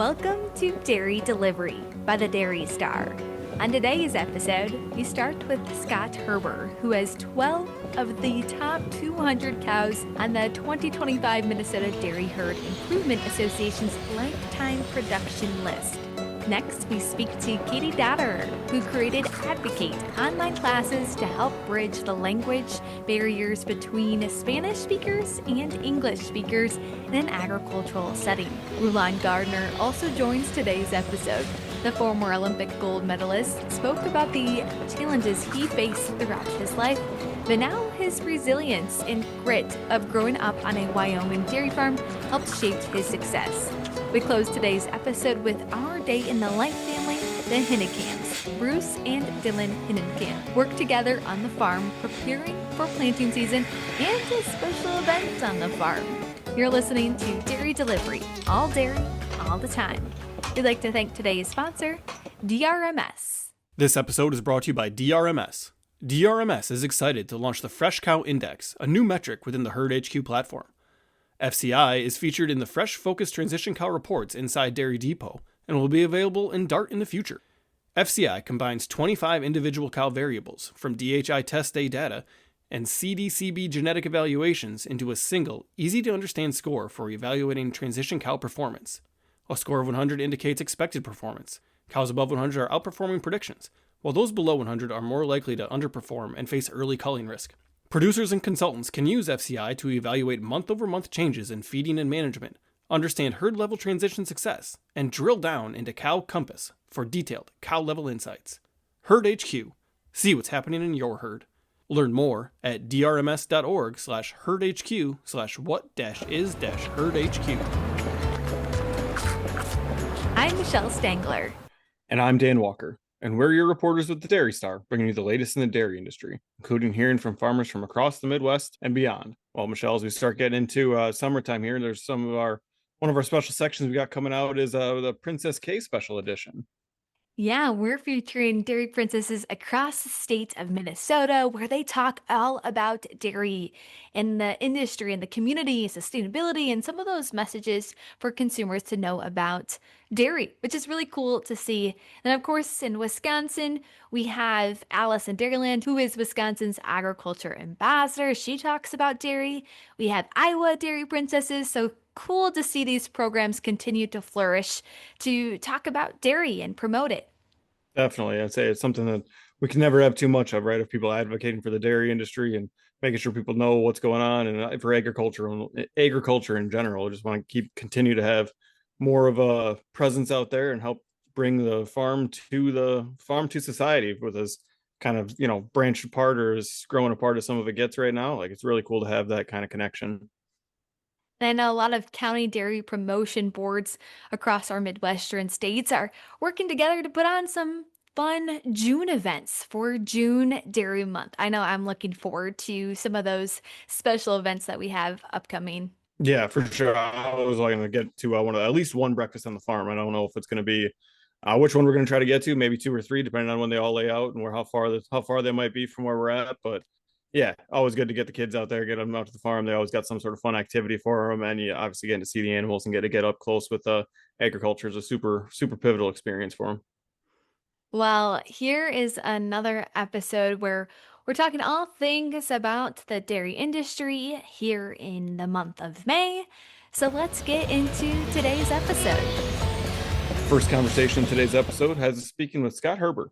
Welcome to Dairy Delivery by the Dairy Star. On today's episode, we start with Scott Herber, who has 12 of the top 200 cows on the 2025 Minnesota Dairy Herd Improvement Association's lifetime production list. Next, we speak to Katie Datterer, who created Advocate online classes to help bridge the language barriers between Spanish speakers and English speakers in an agricultural setting. Gardner also joins today's episode. The former Olympic gold medalist spoke about the challenges he faced throughout his life, but now his resilience and grit of growing up on a Wyoming dairy farm helped shape his success. We close today's episode with our day in the life family, the Hinnekans. Bruce and Dylan Hinnenkamp work together on the farm, preparing for planting season and a special event on the farm. You're listening to Dairy Delivery, all dairy, all the time. We'd like to thank today's sponsor, DRMS. This episode is brought to you by DRMS. DRMS is excited to launch the Fresh Cow Index, a new metric within the Herd HQ platform. FCI is featured in the Fresh Focus Transition Cow reports inside Dairy Depot and will be available in DART in the future. FCI combines 25 individual cow variables from DHI test day data and CDCB genetic evaluations into a single, easy-to-understand score for evaluating transition cow performance. A score of 100 indicates expected performance. Cows above 100 are outperforming predictions, while those below 100 are more likely to underperform and face early culling risk. Producers and consultants can use FCI to evaluate month-over-month changes in feeding and management, understand herd-level transition success, and drill down into Cow Compass for detailed cow-level insights. Herd HQ. See what's happening in your herd. Learn more at drms.org/herd-HQ/what-is-herd-HQ. I'm Michelle Stangler. And I'm Dan Walker. And we're your reporters with the Dairy Star, bringing you the latest in the dairy industry, including hearing from farmers from across the Midwest and beyond. Well, Michelle, as we start getting into summertime here, there's one of our special sections we got coming out is the Princess K special edition. Yeah, we're featuring dairy princesses across the state of Minnesota, where they talk all about dairy and the industry and the community, sustainability, and some of those messages for consumers to know about dairy, which is really cool to see. And of course, in Wisconsin, we have Alice in Dairyland, who is Wisconsin's agriculture ambassador. She talks about dairy. We have Iowa dairy princesses. So cool to see these programs continue to flourish to talk about dairy and promote it. Definitely. I'd say it's something that we can never have too much of, right? Of people advocating for the dairy industry and making sure people know what's going on and for agriculture in general. I just want to continue to have more of a presence out there and help bring the farm to society with as kind of, branched apart or as growing apart as some of it gets right now. Like, it's really cool to have that kind of connection. I know a lot of county dairy promotion boards across our Midwestern states are working together to put on some fun June events for June Dairy Month. I know I'm looking forward to some of those special events that we have upcoming. Yeah, for sure. I was going to get to at least one breakfast on the farm. I don't know if it's going to be which one we're going to try to get to, maybe two or three, depending on when they all lay out and how far they might be from where we're at. But yeah, always good to get the kids out there, get them out to the farm. They always got some sort of fun activity for them, and you obviously getting to see the animals and get to get up close with agriculture is a super pivotal experience for them. Well, here is another episode where we're talking all things about the dairy industry here in the month of May. So let's get into today's episode. First conversation in today's episode has us speaking with Scott Herber.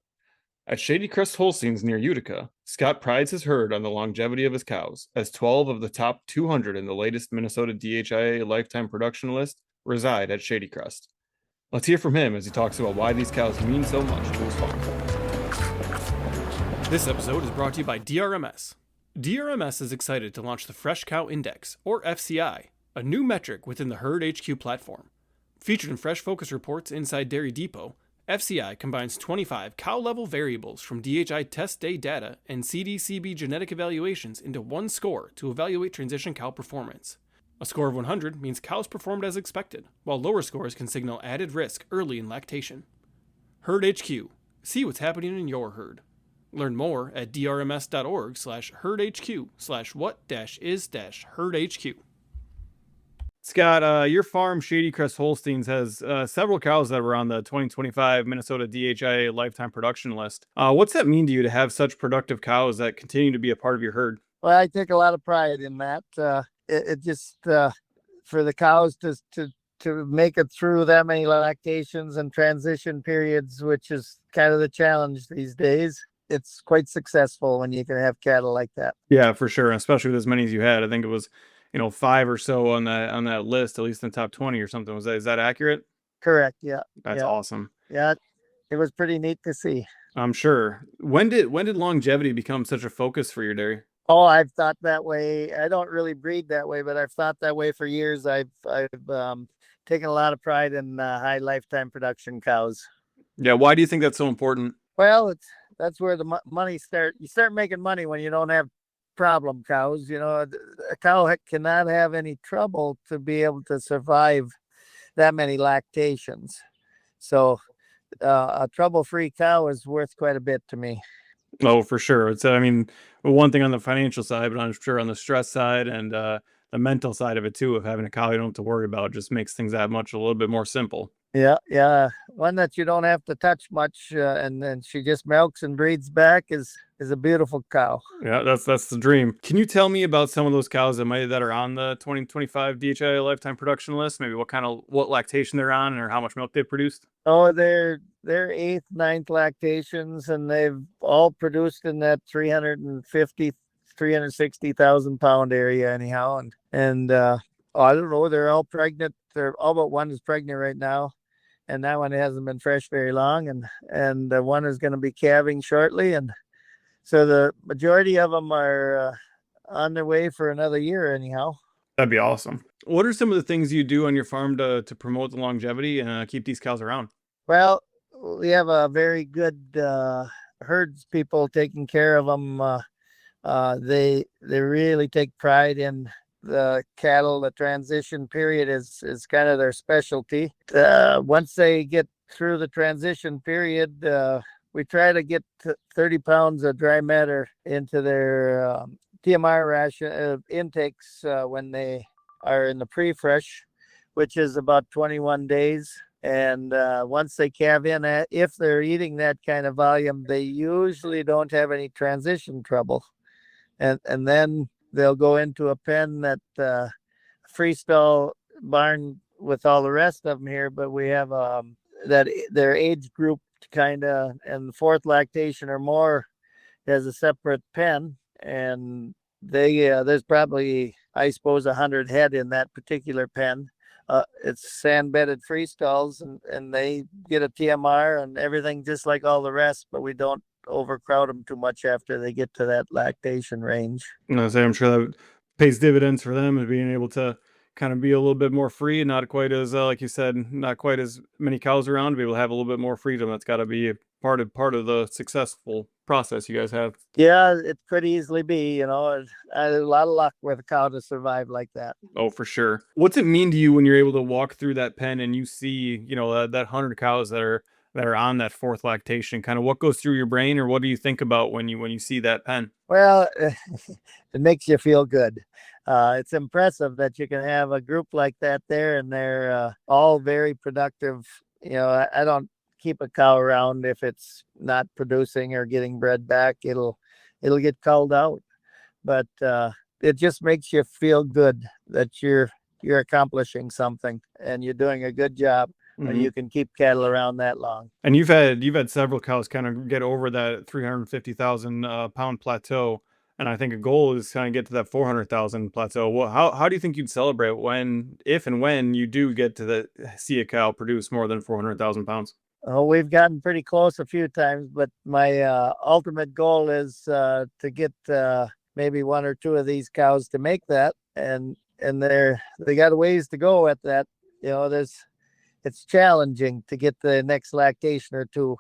At Shady Crest Holsteins near Utica, Scott prides his herd on the longevity of his cows, as 12 of the top 200 in the latest Minnesota DHIA lifetime production list reside at Shady Crest. Let's hear from him as he talks about why these cows mean so much to his farm. This episode is brought to you by DRMS. DRMS is excited to launch the Fresh Cow Index, or FCI, a new metric within the Herd HQ platform. Featured in Fresh Focus reports inside Dairy Depot, FCI combines 25 cow-level variables from DHI test day data and CDCB genetic evaluations into one score to evaluate transition cow performance. A score of 100 means cows performed as expected, while lower scores can signal added risk early in lactation. Herd HQ. See what's happening in your herd. Learn more at drms.org/herd-HQ/what-is-herd-HQ. Scott, your farm, Shady Crest Holsteins, has several cows that were on the 2025 Minnesota DHIA lifetime production list. What's that mean to you to have such productive cows that continue to be a part of your herd? Well, I take a lot of pride in that. It just for the cows to make it through that many lactations and transition periods, which is kind of the challenge these days. It's quite successful when you can have cattle like that. Yeah, for sure, especially with as many as you had. I think it was, five or so on that list, at least in the top 20 or something. Is that accurate? Correct. Yeah. That's Yeah. awesome. Yeah. It was pretty neat to see. I'm sure. When did longevity become such a focus for your dairy? Oh, I've thought that way. I don't really breed that way, but I've thought that way for years. I've taken a lot of pride in high lifetime production cows. Yeah, why do you think that's so important? Well, that's where the money start. You start making money when you don't have problem cows. A cow cannot have any trouble to be able to survive that many lactations. So a trouble-free cow is worth quite a bit to me. Oh, for sure. I mean, one thing on the financial side, but I'm sure on the stress side and the mental side of it too, of having a cow you don't have to worry about, just makes things that much a little bit more simple. Yeah, yeah. One that you don't have to touch much, and then she just milks and breeds back is a beautiful cow. Yeah, that's the dream. Can you tell me about some of those cows that are on the 2025 DHI lifetime production list? Maybe what lactation they're on or how much milk they've produced? Oh, they're eighth, ninth lactations, and they've all produced in that 360,000 pound area anyhow. And I don't know, they're all pregnant. They're all but one is pregnant right now, and that one hasn't been fresh very long, and one is going to be calving shortly, and so the majority of them are on their way for another year anyhow. That'd be awesome. What are some of the things you do on your farm to promote the longevity and keep these cows around? Well, we have a very good herds people taking care of them. They really take pride in the cattle. The transition period is kind of their specialty. Once they get through the transition period, we try to get 30 pounds of dry matter into their TMR ration intakes when they are in the pre-fresh, which is about 21 days. And once they calve in, if they're eating that kind of volume, they usually don't have any transition trouble. And then they'll go into a pen that freestall barn with all the rest of them here, but we have that their age group kind of, and the fourth lactation or more has a separate pen, and there's probably, I suppose, 100 head in that particular pen. It's sand bedded freestalls, and they get a TMR and everything just like all the rest, but we don't overcrowd them too much after they get to that lactation range. I'm sure that pays dividends for them and being able to kind of be a little bit more free and not quite as, like you said, not quite as many cows around to be able to have a little bit more freedom. That's got to be part of the successful process you guys have. Yeah, it could easily be, a lot of luck with a cow to survive like that. Oh, for sure. What's it mean to you when you're able to walk through that pen and you see, that 100 cows that are on that fourth lactation? Kind of what goes through your brain, or what do you think about when you see that pen? Well, it makes you feel good. It's impressive that you can have a group like that there, and they're all very productive. I don't keep a cow around if it's not producing or getting bred back. It'll get culled out, but it just makes you feel good that you're accomplishing something and you're doing a good job. When you can keep cattle around that long. And you've had several cows kind of get over that 350,000 pound plateau, and I think a goal is kind of get to that 400,000 plateau. Well, how do you think you'd celebrate if and when you do get to see a cow produce more than 400,000 pounds? Oh, we've gotten pretty close a few times, but my ultimate goal is to get maybe one or two of these cows to make that, and they got a ways to go at that. It's challenging to get the next lactation or two,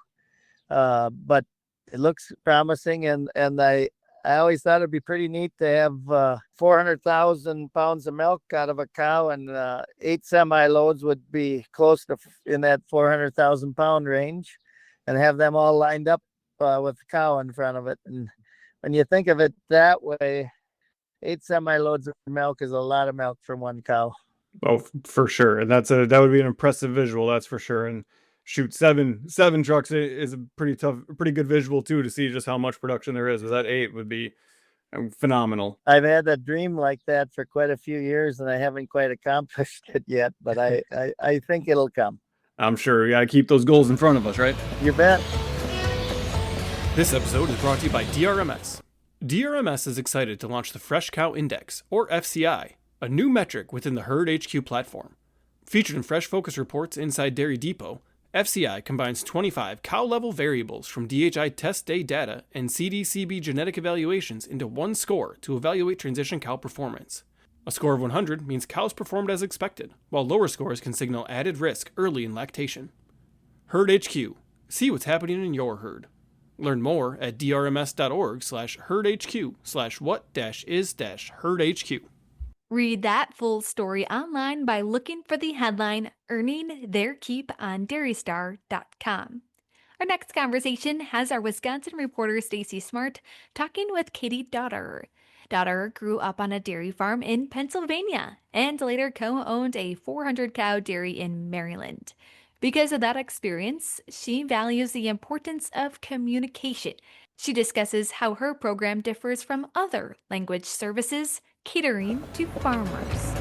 but it looks promising, and I always thought it'd be pretty neat to have 400,000 pounds of milk out of a cow, and 8 semi-loads would be close to in that 400,000 pound range, and have them all lined up with the cow in front of it. And when you think of it that way, 8 semi-loads of milk is a lot of milk from one cow. Oh, for sure. And that would be an impressive visual, that's for sure. And shoot, seven trucks is a pretty good visual too to see just how much production there is. But that eight would be phenomenal. I've had a dream like that for quite a few years, and I haven't quite accomplished it yet, but I think it'll come. I'm sure we got to keep those goals in front of us, right? You bet. This episode is brought to you by DRMS. DRMS is excited to launch the Fresh Cow Index, or FCI, a new metric within the Herd HQ platform. Featured in Fresh Focus reports inside Dairy Depot, FCI combines 25 cow-level variables from DHI test day data and CDCB genetic evaluations into one score to evaluate transition cow performance. A score of 100 means cows performed as expected, while lower scores can signal added risk early in lactation. Herd HQ. See what's happening in your herd. Learn more at drms.org/herd-HQ/what-is-herd-HQ. Read that full story online by looking for the headline Earning Their Keep on dairystar.com. Our next conversation has our Wisconsin reporter Stacy Smart talking with Katie Daughter. Daughter grew up on a dairy farm in Pennsylvania and later co-owned a 400-cow dairy in Maryland. Because of that experience, she values the importance of communication. She discusses how her program differs from other language services catering to farmers.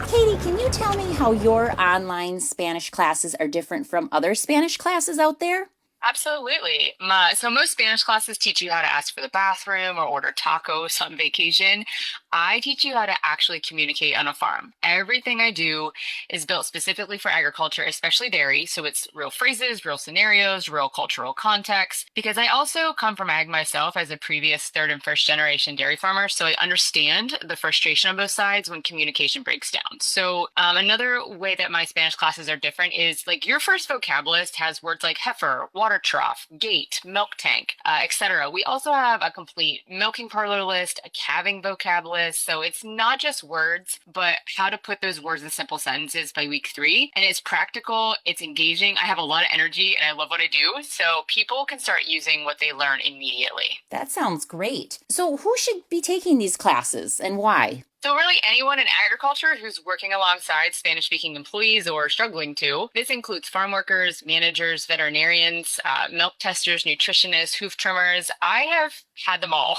Katie, can you tell me how your online Spanish classes are different from other Spanish classes out there? Absolutely. So most Spanish classes teach you how to ask for the bathroom or order tacos on vacation. I teach you how to actually communicate on a farm. Everything I do is built specifically for agriculture, especially dairy. So it's real phrases, real scenarios, real cultural context. Because I also come from ag myself as a previous third and first generation dairy farmer. So I understand the frustration on both sides when communication breaks down. So another way that my Spanish classes are different is like your first vocabulist has words like heifer, water trough, gate, milk tank, etc. We also have a complete milking parlor list, a calving vocab list. So it's not just words, but how to put those words in simple sentences by week 3. And it's practical, it's engaging. I have a lot of energy and I love what I do. So people can start using what they learn immediately. That sounds great. So who should be taking these classes and why? So really anyone in agriculture who's working alongside Spanish-speaking employees or struggling to. This includes farm workers, managers, veterinarians, milk testers, nutritionists, hoof trimmers. I have had them all.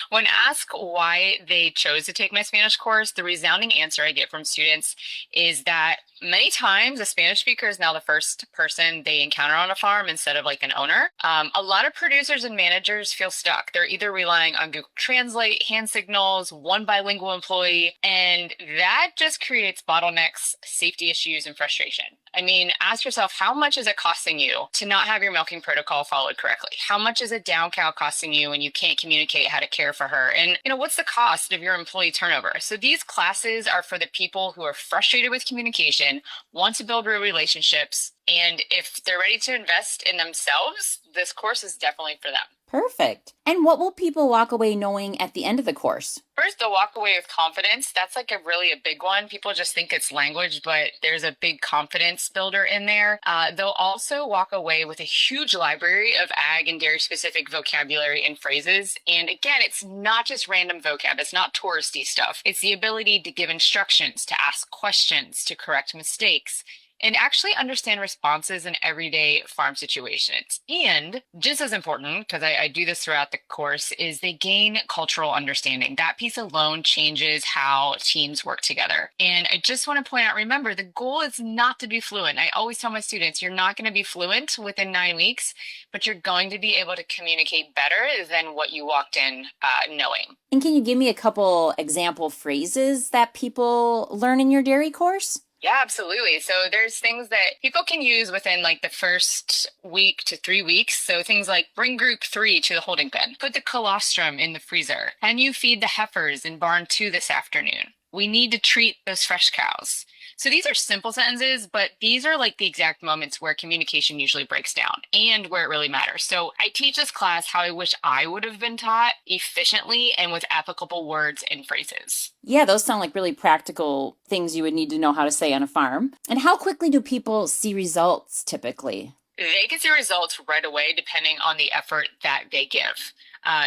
When asked why they chose to take my Spanish course, the resounding answer I get from students is that many times a Spanish speaker is now the first person they encounter on a farm instead of like an owner. A lot of producers and managers feel stuck. They're either relying on Google Translate, hand signals, one bilingual employee, and that just creates bottlenecks, safety issues, and frustration. I mean, ask yourself, how much is it costing you to not have your milking protocol followed correctly? How much is a down cow costing you when you can't communicate how to care for her? And, what's the cost of your employee turnover? So these classes are for the people who are frustrated with communication, want to build real relationships, and if they're ready to invest in themselves, this course is definitely for them. Perfect. And what will people walk away knowing at the end of the course? First, they'll walk away with confidence. That's like a big one. People just think it's language, but there's a big confidence builder in there. They'll also walk away with a huge library of ag and dairy specific vocabulary and phrases. And again, it's not just random vocab. It's not touristy stuff. It's the ability to give instructions, to ask questions, to correct mistakes, and actually understand responses in everyday farm situations. And just as important, because I do this throughout the course, is they gain cultural understanding. That piece alone changes how teams work together. And I just want to point out, remember, the goal is not to be fluent. I always tell my students, you're not going to be fluent within 9 weeks, but you're going to be able to communicate better than what you walked in knowing. And can you give me a couple example phrases that people learn in your dairy course? Yeah, absolutely. So there's things that people can use within like the first week to 3 weeks. So things like bring group 3 to the holding pen, put the colostrum in the freezer. Can you feed the heifers in barn 2 this afternoon? We need to treat those fresh cows. So these are simple sentences, but these are like the exact moments where communication usually breaks down and where it really matters. So I teach this class how I wish I would have been taught efficiently and with applicable words and phrases. Yeah, those sound like really practical things you would need to know how to say on a farm. And how quickly do people see results typically? They can see results right away depending on the effort that they give.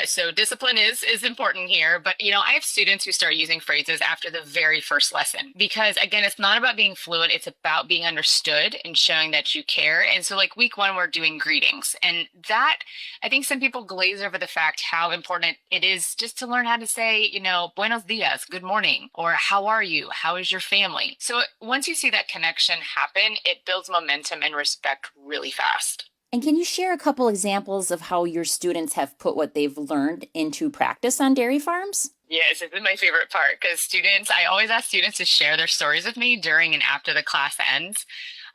So discipline is important here, but I have students who start using phrases after the very first lesson because again, it's not about being fluent; it's about being understood and showing that you care. And so, like week one, we're doing greetings, and that I think some people glaze over the fact how important it is just to learn how to say, buenos dias, good morning, or how are you, how is your family. So once you see that connection happen, it builds momentum and respect really fast. And can you share a couple examples of how your students have put what they've learned into practice on dairy farms? Yes, this is my favorite part because I always ask students to share their stories with me during and after the class ends.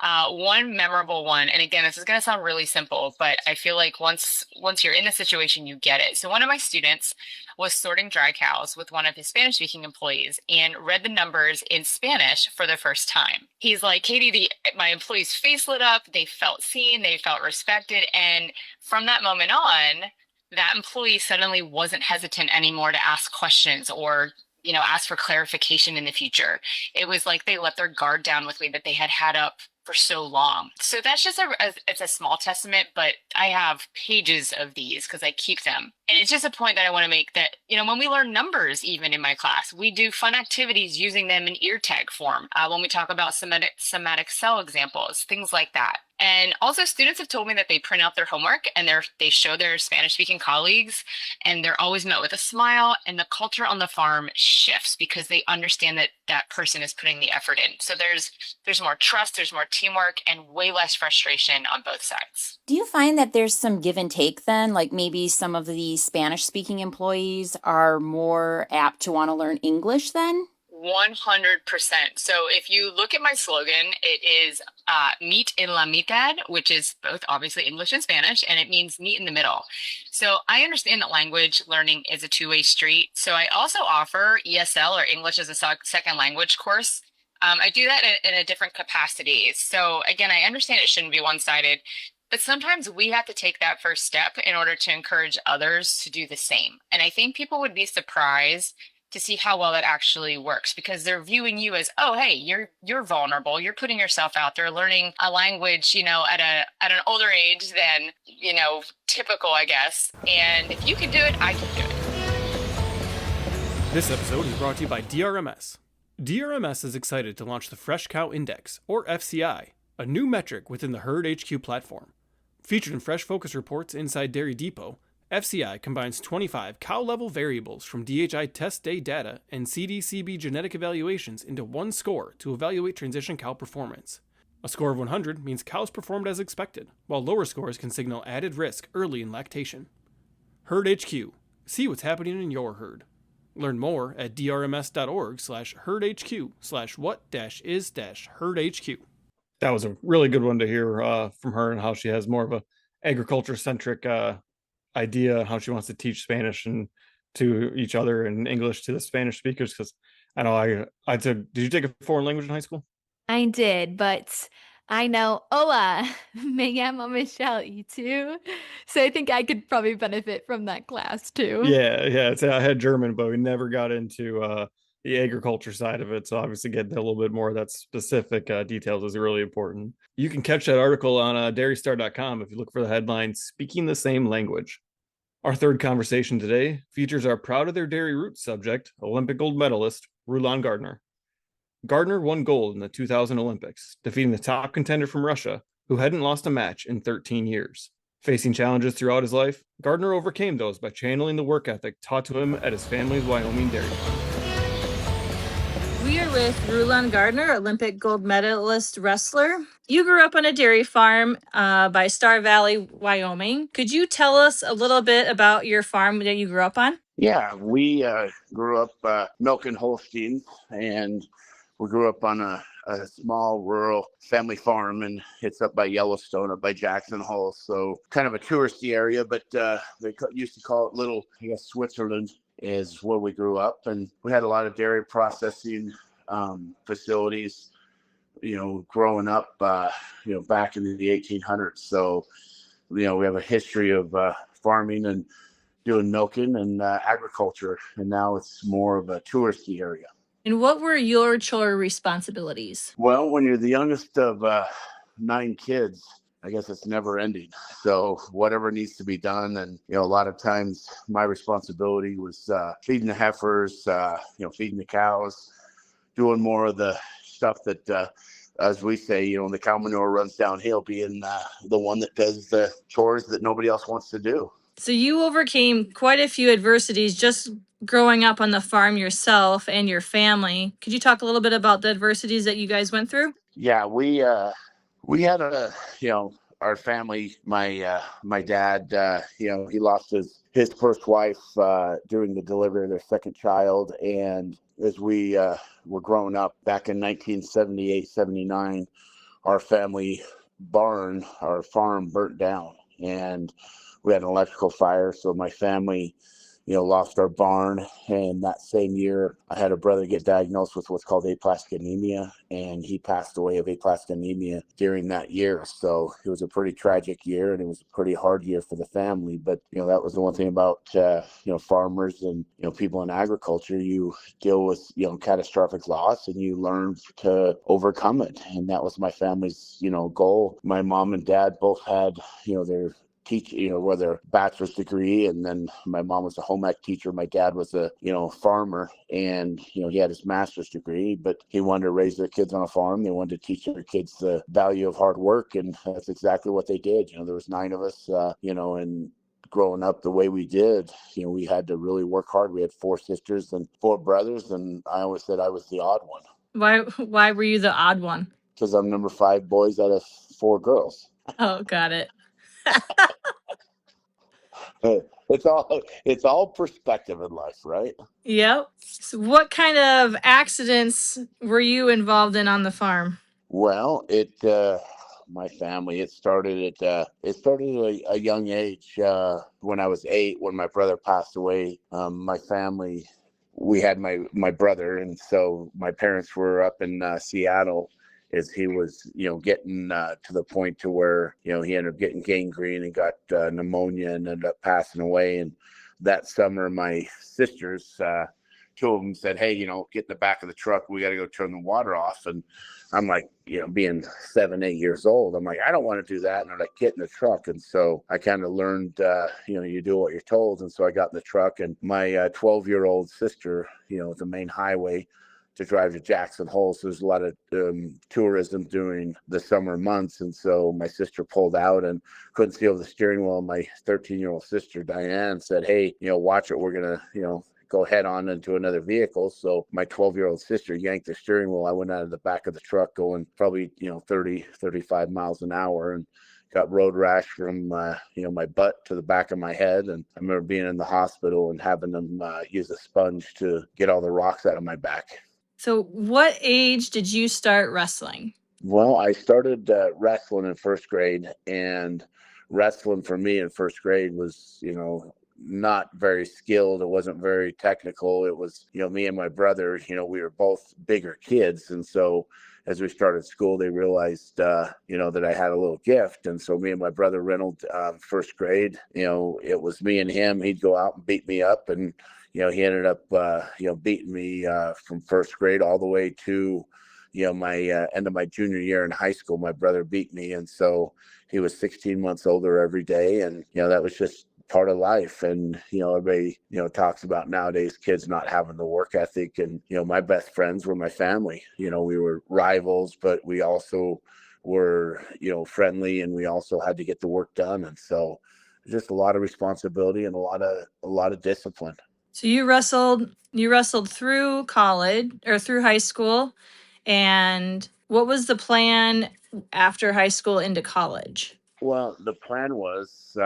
One memorable one, and again, this is going to sound really simple, but I feel like once you're in the situation, you get it. So one of my students was sorting dry cows with one of his Spanish-speaking employees and read the numbers in Spanish for the first time. He's like, Katie, my employee's face lit up. They felt seen. They felt respected. And from that moment on, that employee suddenly wasn't hesitant anymore to ask questions or ask for clarification in the future. It was like they let their guard down with me that they had up for so long. So that's just it's a small testament, but I have pages of these because I keep them. And it's just a point that I want to make that, when we learn numbers, even in my class, we do fun activities using them in ear tag form. When we talk about somatic cell examples, things like that. And also students have told me that they print out their homework and they show their Spanish speaking colleagues and they're always met with a smile, and the culture on the farm shifts because they understand that that person is putting the effort in. So there's more trust, there's more teamwork, and way less frustration on both sides. Do you find that there's some give and take then? Like maybe some of the Spanish speaking employees are more apt to want to learn English then? 100%. So if you look at my slogan, it is meet en la mitad, which is both obviously English and Spanish, and it means meet in the middle. So I understand that language learning is a two-way street. So I also offer ESL, or English as a second language course. I do that in a different capacity. So again, I understand it shouldn't be one-sided, but sometimes we have to take that first step in order to encourage others to do the same. And I think people would be surprised to see how well that actually works because they're viewing you as, oh, hey, you're vulnerable. You're putting yourself out there, learning a language, at an older age than, typical, I guess. And if you can do it, I can do it. This episode is brought to you by DRMS. DRMS is excited to launch the Fresh Cow Index, or FCI, a new metric within the Herd HQ platform. Featured in Fresh Focus reports inside Dairy Depot, FCI combines 25 cow-level variables from DHI test day data and CDCB genetic evaluations into one score to evaluate transition cow performance. A score of 100 means cows performed as expected, while lower scores can signal added risk early in lactation. Herd HQ. See what's happening in your herd. Learn more at drms.org/herd-HQ/what-is-herd-HQ. That was a really good one to hear from her, and how she has more of a agriculture-centric idea how she wants to teach Spanish and to each other and English to the Spanish speakers. Because I know I took. Did you take a foreign language in high school? I did, but I know Hola, me llamo Michelle, you too. So I think I could probably benefit from that class too. Yeah. I had German, but we never got into the agriculture side of it. So obviously, getting a little bit more of that specific details is really important. You can catch that article on dairystar.com if you look for the headline "Speaking the Same Language." Our third conversation today features our Proud of Their Dairy Roots subject, Olympic gold medalist, Rulon Gardner. Gardner won gold in the 2000 Olympics, defeating the top contender from Russia, who hadn't lost a match in 13 years. Facing challenges throughout his life, Gardner overcame those by channeling the work ethic taught to him at his family's Wyoming dairy farm. We are with Rulon Gardner, Olympic gold medalist wrestler. You grew up on a dairy farm by Star Valley, Wyoming. Could you tell us a little bit about your farm that you grew up on? Yeah, we grew up milking Holsteins, and we grew up on a small rural family farm, and it's up by Yellowstone, up by Jackson Hole. So kind of a touristy area, but they used to call it Little, Switzerland is where we grew up. And we had a lot of dairy processing facilities, growing up, back in the 1800s. So, we have a history of farming and doing milking and agriculture. And now it's more of a touristy area. And what were your chore responsibilities? Well, when you're the youngest of 9 kids, I guess it's never ending. So whatever needs to be done, and a lot of times my responsibility was feeding the heifers, feeding the cows, doing more of the stuff that, as we say, the cow manure runs downhill, being the one that does the chores that nobody else wants to do. So you overcame quite a few adversities just growing up on the farm yourself and your family. Could you talk a little bit about the adversities that you guys went through? Yeah, we had our family. My dad, he lost his first wife during the delivery of their second child, and as we were growing up back in 1978, 79, our family barn, our farm burnt down, and we had an electrical fire. So my family, lost our barn. And that same year, I had a brother get diagnosed with what's called aplastic anemia, and he passed away of aplastic anemia during that year. So it was a pretty tragic year, and it was a pretty hard year for the family. But, that was the one thing about, farmers and, people in agriculture. You deal with, catastrophic loss, and you learn to overcome it. And that was my family's, goal. My mom and dad both had, their whether bachelor's degree, and then my mom was a home ec teacher. My dad was a, farmer, and, he had his master's degree, but he wanted to raise their kids on a farm. They wanted to teach their kids the value of hard work, and that's exactly what they did. There was 9 of us, and growing up the way we did, we had to really work hard. We had 4 sisters and 4 brothers, and I always said I was the odd one. Why were you the odd one? Because I'm number 5 boys out of 4 girls. Oh, got it. It's all perspective in life, right? Yep. So what kind of accidents were you involved in on the farm? Well, my family, it started at a young age. When I was 8, when my brother passed away, my family, we had my brother, and so my parents were up in Seattle as he was, getting to the point to where, he ended up getting gangrene and got pneumonia and ended up passing away. And that summer, my sisters, 2 of them said, "Hey, get in the back of the truck. We got to go turn the water off." And I'm like, being 7, 8 years old, I'm like, I don't want to do that. And they're like, "Get in the truck." And so I kind of learned, you do what you're told. And so I got in the truck, and my 12-year-old sister, the main highway to drive to Jackson Hole. So there's a lot of tourism during the summer months. And so my sister pulled out and couldn't see over the steering wheel. My 13-year-old sister, Diane, said, "Hey, watch it. We're going to, go head on into another vehicle." So my 12-year-old sister yanked the steering wheel. I went out of the back of the truck going probably, 30, 35 miles an hour, and got road rash from, my butt to the back of my head. And I remember being in the hospital and having them use a sponge to get all the rocks out of my back. So what age did you start wrestling? Well, I started wrestling in first grade, and wrestling for me in first grade was, not very skilled. It wasn't very technical. It was, me and my brother, we were both bigger kids. And so as we started school, they realized, that I had a little gift. And so me and my brother Reynolds, first grade, it was me and him. He'd go out and beat me up, and he ended up, beating me from first grade all the way to, my end of my junior year in high school. My brother beat me, and so he was 16 months older every day, and that was just part of life. And everybody talks about nowadays kids not having the work ethic, and my best friends were my family. We were rivals, but we also were friendly, and we also had to get the work done. And so just a lot of responsibility and a lot of discipline. So you wrestled through college or through high school, and what was the plan after high school into college? Well, the plan was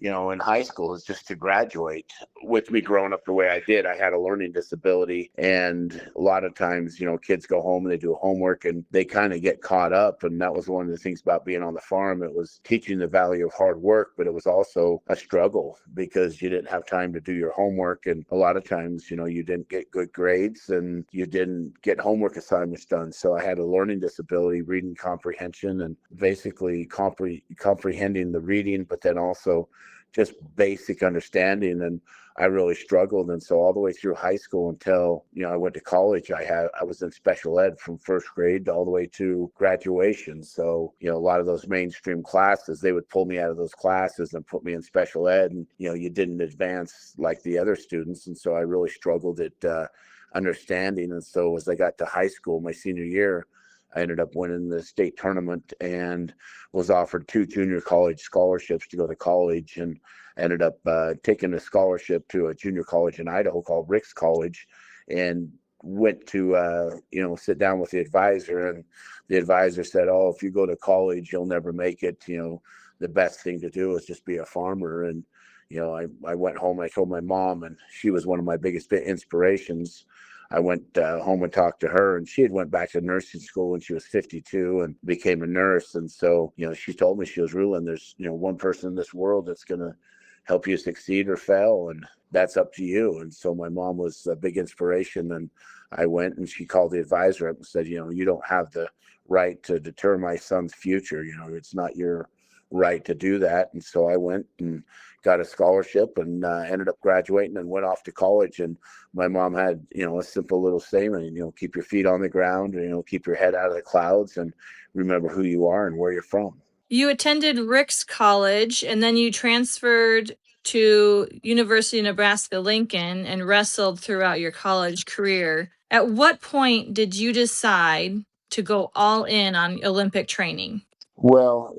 in high school is just to graduate. With me growing up the way I did, I had a learning disability. And a lot of times, kids go home and they do homework and they kind of get caught up. And that was one of the things about being on the farm. It was teaching the value of hard work, but it was also a struggle because you didn't have time to do your homework. And a lot of times, you didn't get good grades and you didn't get homework assignments done. So I had a learning disability, reading comprehension, and basically comprehending the reading, but then also just basic understanding. And I really struggled. And so all the way through high school until, I went to college, I was in special ed from first grade all the way to graduation. So, a lot of those mainstream classes, they would pull me out of those classes and put me in special ed. And, you didn't advance like the other students. And so I really struggled at understanding. And so as I got to high school, my senior year, I ended up winning the state tournament and was offered 2 junior college scholarships to go to college, and ended up taking a scholarship to a junior college in Idaho called Rick's College, and went to sit down with the advisor, and the advisor said, "Oh, if you go to college, you'll never make it. The best thing to do is just be a farmer." And I went home. I told my mom, and she was one of my biggest inspirations. I went home and talked to her, and she had went back to nursing school when she was 52 and became a nurse. And so, she told me, she was ruling, there's, one person in this world that's going to help you succeed or fail, and that's up to you. And so my mom was a big inspiration, and I went, and she called the advisor up and said, you don't have the right to deter my son's future. It's not your right to do that. And so I went and got a scholarship, and ended up graduating and went off to college. And my mom had, a simple little saying, keep your feet on the ground, keep your head out of the clouds, and remember who you are and where you're from. You attended Rick's College, and then you transferred to University of Nebraska-Lincoln and wrestled throughout your college career. At what point did you decide to go all in on Olympic training? Well,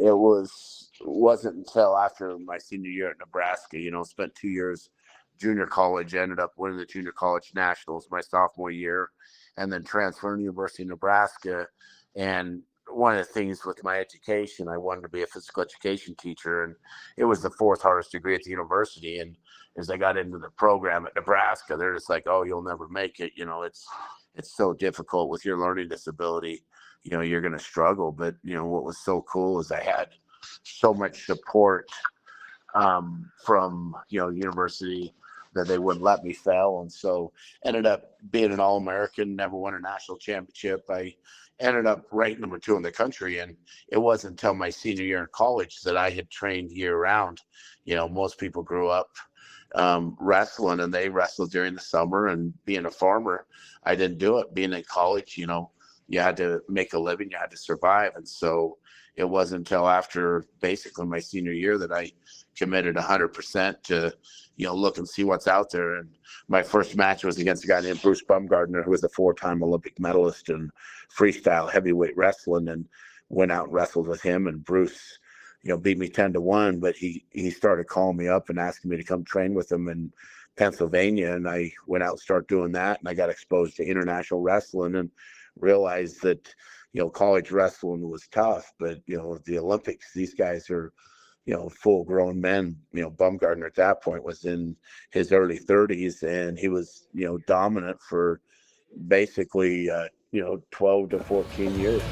wasn't until after my senior year at Nebraska. Spent 2 years junior college, ended up winning the junior college nationals my sophomore year, and then transferred to University of Nebraska. And one of the things with my education, I wanted to be a physical education teacher, and it was the 4th hardest degree at the university. And as I got into the program at Nebraska, they're just like, "Oh, you'll never make it. It's so difficult with your learning disability. You're going to struggle." But, what was so cool is I had so much support from, university, that they wouldn't let me fail. And so ended up being an All-American, never won a national championship. I ended up ranked number 2 in the country. And it wasn't until my senior year in college that I had trained year round. Most people grew up wrestling, and they wrestled during the summer. And being a farmer, I didn't do it. Being in college, you had to make a living, you had to survive. And so it wasn't until after basically my senior year that I committed 100% to, look and see what's out there. And my first match was against a guy named Bruce Gardner, who was a 4-time Olympic medalist in freestyle heavyweight wrestling, and went out and wrestled with him. And Bruce, beat me 10-1, but he started calling me up and asking me to come train with him in Pennsylvania. And I went out and started doing that, and I got exposed to international wrestling and realized that, college wrestling was tough, but, the Olympics, these guys are, full grown men. Bumgardner at that point was in his early 30s, and he was, dominant for basically, 12 to 14 years.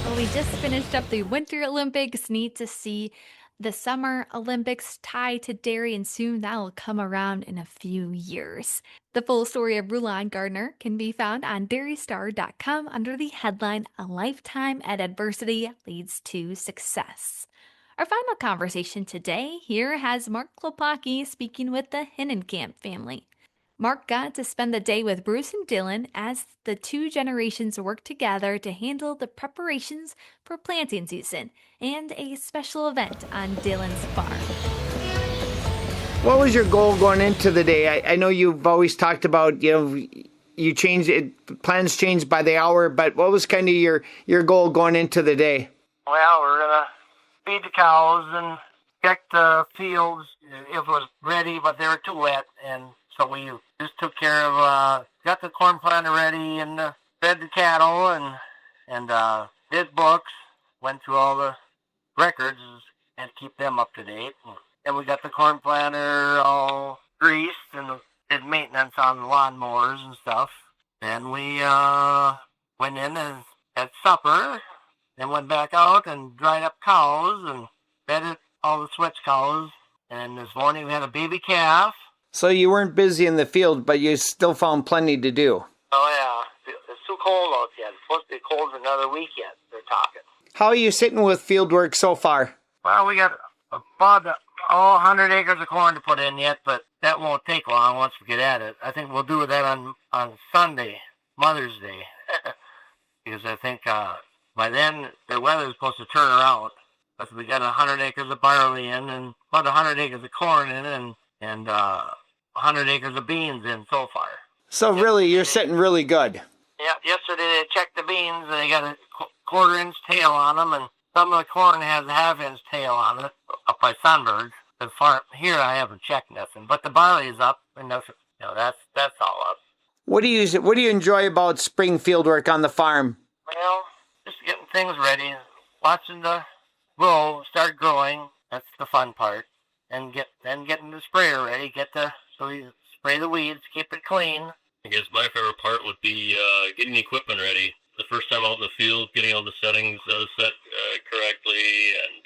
Well, we just finished up the Winter Olympics. Need to see the Summer Olympics tied to dairy, and soon that will come around in a few years. The full story of Rulon Gardner can be found on dairystar.com under the headline, "A Lifetime at Adversity Leads to Success." Our final conversation today here has Mark Klopacki speaking with the Hinnenkamp family. Mark got to spend the day with Bruce and Dylan as the 2 generations worked together to handle the preparations for planting season and a special event on Dylan's farm. What was your goal going into the day? I know you've always talked about, you changed it, plans changed by the hour, but what was kind of your goal going into the day? Well, we're going to feed the cows and check the fields if it was ready, but they were too wet. And so we just took care of, got the corn planter ready, and fed the cattle, and did books, went through all the records and keep them up to date. And we got the corn planter all greased and did maintenance on the lawnmowers and stuff. Then we went in and had supper, then went back out and dried up cows and fed all the switch cows. And this morning we had a baby calf. So you weren't busy in the field, but you still found plenty to do. Oh, yeah. It's too cold out yet. It's supposed to be cold for another week yet, they're talking. How are you sitting with field work so far? Well, we got about 100 acres of corn to put in yet, but that won't take long once we get at it. I think we'll do that on Sunday, Mother's Day, because I think by then the weather is supposed to turn around. Because we got 100 acres of barley in, and about 100 acres of corn in, and 100 acres of beans in so far. So really, you're sitting really good. Yeah, yesterday they checked the beans, and they got a quarter-inch tail on them, and some of the corn has a half-inch tail on it, up by Sunbird. The farm here, I haven't checked nothing, but the barley is up, and that's all up. What do you enjoy about spring field work on the farm? Well, just getting things ready, watching the start growing. That's the fun part, and getting the sprayer ready. So you spray the weeds, keep it clean. I guess my favorite part would be getting the equipment ready. The first time out in the field, getting all the settings set correctly, and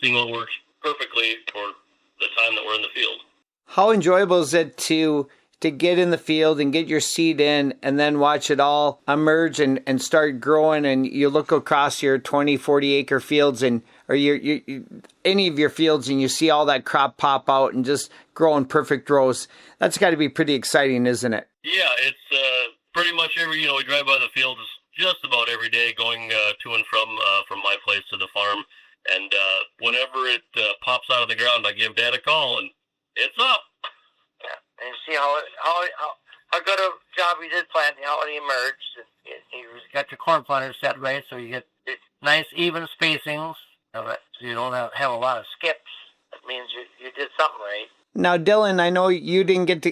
seeing what works perfectly for the time that we're in the field. How enjoyable is it to get in the field and get your seed in and then watch it all emerge and start growing, and you look across your 20, 40 acre fields or any of your fields, and you see all that crop pop out and just grow in perfect rows. That's got to be pretty exciting, isn't it? Yeah, it's pretty much we drive by the fields just about every day, going to and from my place to the farm, and whenever it pops out of the ground, I give Dad a call, and it's up. Yeah, and you see how good a job he did planting, how it emerged. You got your corn planter set right, so you get nice even spacings, so you don't have a lot of skips. That means you did something right. Now, Dylan, I know you didn't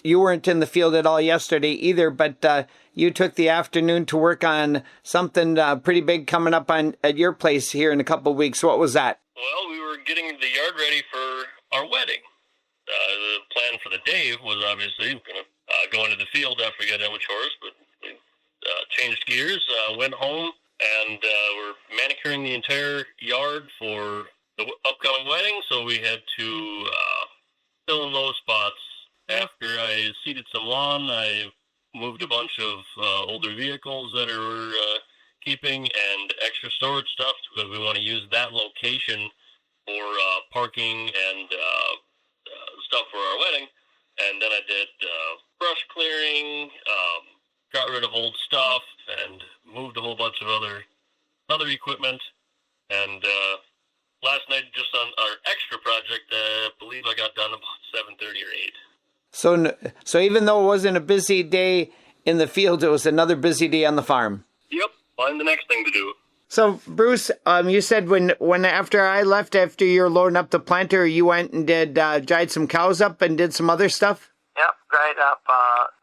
you weren't in the field at all yesterday either, but you took the afternoon to work on something pretty big coming up at your place here in a couple of weeks. What was that? Well, we were getting the yard ready for our wedding. The plan for the day was obviously going to go into the field after we got done with chores, but we changed gears, went home, and we're manicuring the entire yard for the upcoming wedding, so we had to fill in those spots. After I seeded some lawn, I moved a bunch of older vehicles that are keeping and extra storage stuff because we want to use that location for parking and stuff for our wedding. And then I did brush clearing, got rid of old stuff, and moved a whole bunch of other equipment. And last night, just on our extra project, I believe I got done about 7:30 or 8. So even though it wasn't a busy day in the field, it was another busy day on the farm. Yep, find the next thing to do. So, Bruce, you said when after I left, after you're loading up the planter, you went and did dried some cows up and did some other stuff? Yep, dried up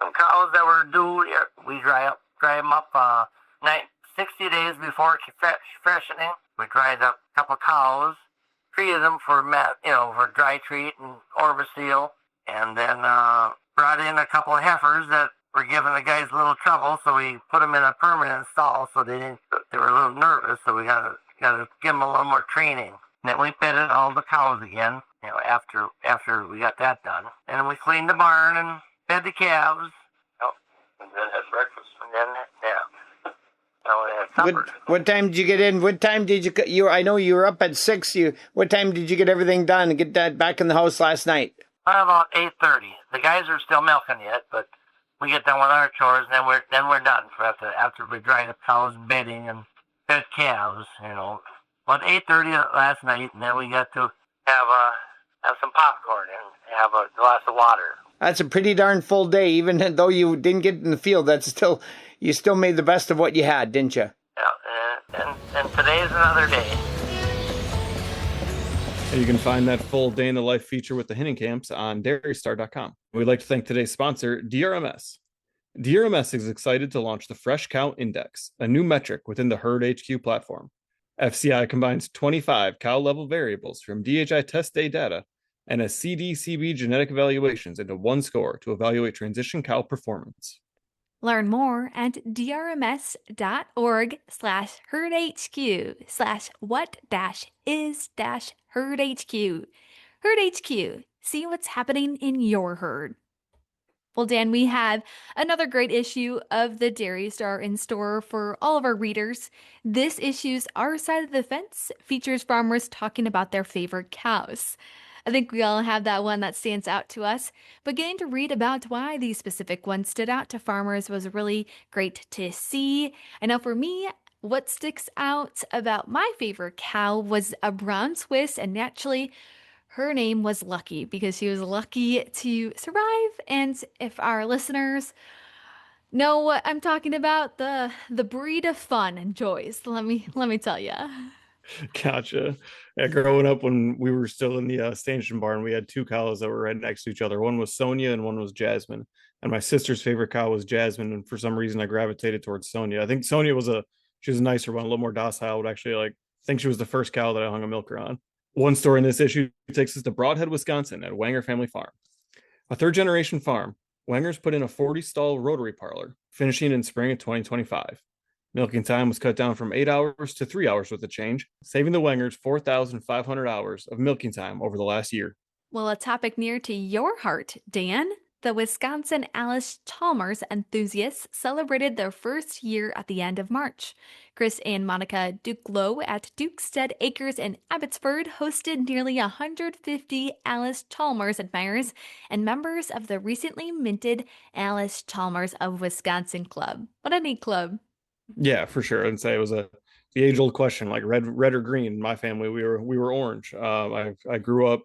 some cows that were due. We dry them up 60 days before freshening. We dried up a couple cows, treated them for dry treat and Orbiseal, and then brought in a couple of heifers that were giving the guys a little trouble, so we put them in a permanent stall so they were a little nervous, so we got to give them a little more training. And then we bedded all the cows again, after we got that done. And then we cleaned the barn and fed the calves. Oh, and then had breakfast. And then, yeah. So we had supper. What time did you get in? What time did you I know you were up at 6. What time did you get everything done and get that back in the house last night? About 8:30. The guys are still milking yet, but we get done with our chores, and then we're done after we dry the cows, bedding, and fed calves. About 8:30 last night, and then we got to have some popcorn and have a glass of water. That's a pretty darn full day, even though you didn't get in the field. You still made the best of what you had, didn't you? Yeah, and today's another day. And you can find that full day in the life feature with the Hinning Camps on dairystar.com. We'd like to thank today's sponsor, DRMS. DRMS is excited to launch the Fresh Cow Index, a new metric within the Herd HQ platform. FCI combines 25 cow-level variables from DHI test day data and a CDCB genetic evaluations into one score to evaluate transition cow performance. Learn more at drms.org/herdhq/what-is-herdhq. Herd HQ. See what's happening in your herd. Well, Dan, we have another great issue of the Dairy Star in store for all of our readers. This issue's Our Side of the Fence features farmers talking about their favorite cows. I think we all have that one that stands out to us, but getting to read about why these specific ones stood out to farmers was really great to see. I know for me, what sticks out about my favorite cow was a brown Swiss, and naturally, her name was Lucky because she was lucky to survive. And if our listeners know what I'm talking about, the breed of fun and joys, let me tell you. Gotcha. Yeah, growing up when we were still in the station barn, we had two cows that were right next to each other. One was Sonia and one was Jasmine. And my sister's favorite cow was Jasmine, and for some reason I gravitated towards Sonia. I think Sonia she was a nicer one, a little more docile. I would actually think she was the first cow that I hung a milker on. One story in this issue takes us to Broadhead, Wisconsin, at Wanger Family Farm. A third generation farm, Wanger's put in a 40-stall rotary parlor, finishing in spring of 2025. Milking time was cut down from 8 hours to 3 hours with the change, saving the Wangers 4,500 hours of milking time over the last year. Well, a topic near to your heart, Dan. The Wisconsin Alice Chalmers enthusiasts celebrated their first year at the end of March. Chris and Monica Duclos at Dukestead Acres in Abbotsford hosted nearly 150 Alice Chalmers admirers and members of the recently minted Alice Chalmers of Wisconsin Club. What a neat club. Yeah, for sure. I'd say it was the age-old question, like red or green. In my family, we were orange. I grew up.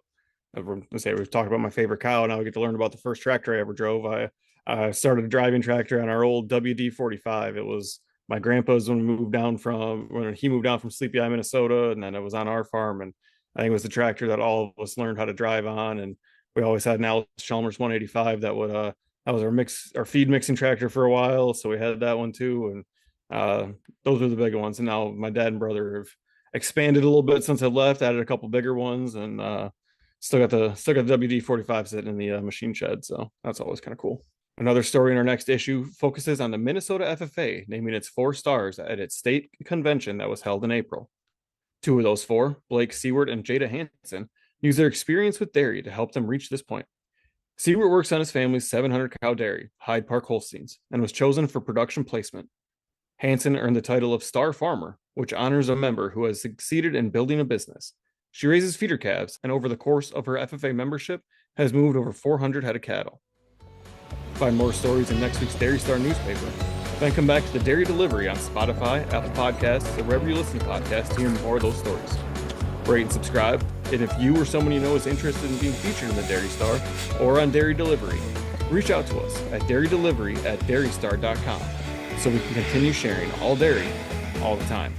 Let's say we've talked about my favorite cow. Now we get to learn about the first tractor I ever drove. I started a driving tractor on our old WD-45. It was my grandpa's when he moved down from Sleepy Eye, Minnesota, and then it was on our farm. And I think it was the tractor that all of us learned how to drive on. And we always had an Alice Chalmers 185 that was our feed mixing tractor for a while. So we had that one too. And those were the big ones. And now my dad and brother have expanded a little bit since I left, added a couple bigger ones, and still got the WD-45 sitting in the machine shed. So that's always kind of cool. Another story in our next issue focuses on the Minnesota FFA naming its 4 stars at its state convention that was held in April. 2 of those 4, Blake Seward and Jada Hansen, use their experience with dairy to help them reach this point. Seward works on his family's 700-cow dairy, Hyde Park Holsteins, and was chosen for production placement. Hansen earned the title of Star Farmer, which honors a member who has succeeded in building a business. She raises feeder calves, and over the course of her FFA membership, has moved over 400 head of cattle. Find more stories in next week's Dairy Star newspaper. Then come back to the Dairy Delivery on Spotify, Apple Podcasts, or wherever you listen to podcasts to hear more of those stories. Rate and subscribe, and if you or someone you know is interested in being featured in the Dairy Star or on Dairy Delivery, reach out to us at dairydelivery@dairystar.com so we can continue sharing all dairy all the time.